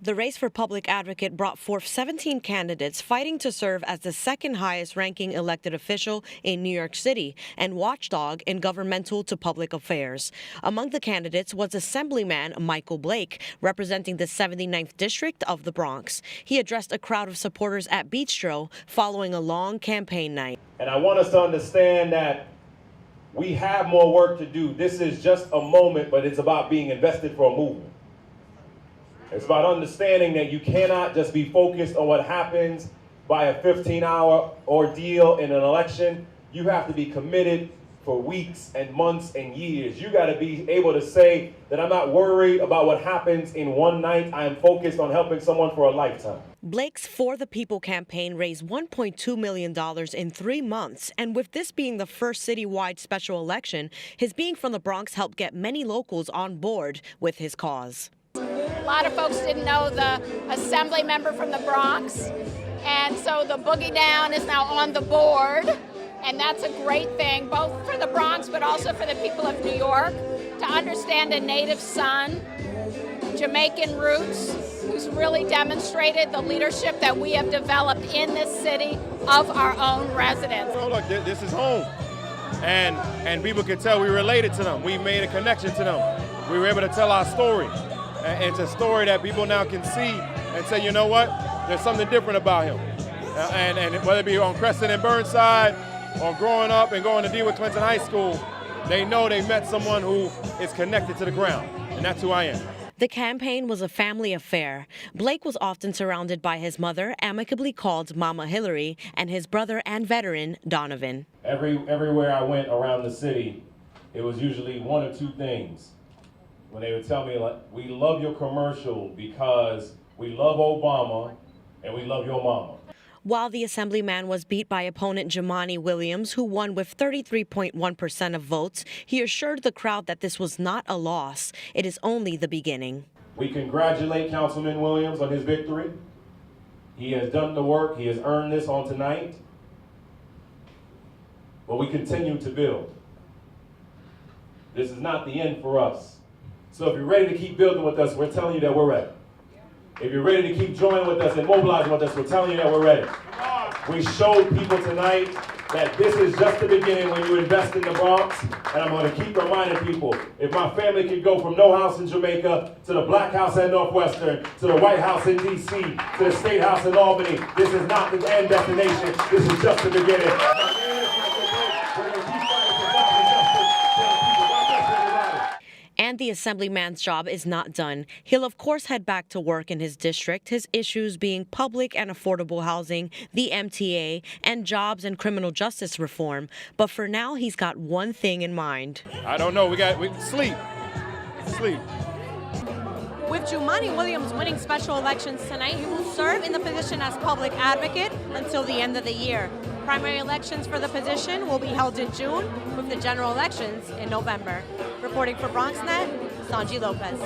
The race for public advocate brought forth 17 candidates fighting to serve as the second highest ranking elected official in New York City and watchdog in governmental to public affairs. Among the candidates was Assemblyman Michael Blake, representing the 79th District of the Bronx. He addressed a crowd of supporters at Beatstro following a long campaign night. And I want us to understand that we have more work to do. This is just a moment, but it's about being invested for a movement. It's about understanding that you cannot just be focused on what happens by a 15-hour ordeal in an election. You have to be committed for weeks and months and years. You got to be able to say that I'm not worried about what happens in one night. I am focused on helping someone for a lifetime. Blake's For the People campaign raised $1.2 million in 3 months. And with this being the first citywide special election, his being from the Bronx helped get many locals on board with his cause. A lot of folks didn't know the assembly member from the Bronx, and so the Boogie Down is now on the board, and that's a great thing, both for the Bronx but also for the people of New York, to understand a native son, Jamaican roots, who's really demonstrated the leadership that we have developed in this city of our own residents. Oh, look, this is home, and people can tell we related to them. We made a connection to them. We were able to tell our story. It's a story that people now can see and say, you know what, there's something different about him. And whether it be on Crescent and Burnside or growing up and going to deal with Clinton High School, they know they met someone who is connected to the ground, and that's who I am. The campaign was a family affair. Blake was often surrounded by his mother, amicably called Mama Hillary, and his brother and veteran, Donovan. Everywhere I went around the city, it was usually one or two things. When they would tell me, like, we love your commercial because we love Obama and we love your mama. While the assemblyman was beat by opponent Jumaane Williams, who won with 33.1% of votes, he assured the crowd that this was not a loss. It is only the beginning. We congratulate Councilman Williams on his victory. He has done the work. He has earned this on tonight. But we continue to build. This is not the end for us. So if you're ready to keep building with us, we're telling you that we're ready. If you're ready to keep joining with us and mobilizing with us, we're telling you that we're ready. We showed people tonight that this is just the beginning when you invest in the Bronx. And I'm going to keep reminding people, if my family could go from no house in Jamaica to the Black House at Northwestern, to the White House in D.C., to the State House in Albany, this is not the end destination. This is just the beginning. And the assemblyman's job is not done. He'll of course head back to work in his district, his issues being public and affordable housing, the MTA, and jobs and criminal justice reform. But for now, he's got one thing in mind. I don't know, we sleep. With Jumaane Williams winning special elections tonight, he will serve in the position as public advocate until the end of the year. Primary elections for the position will be held in June, with the general elections in November. Reporting for BronxNet, Sanji Lopez.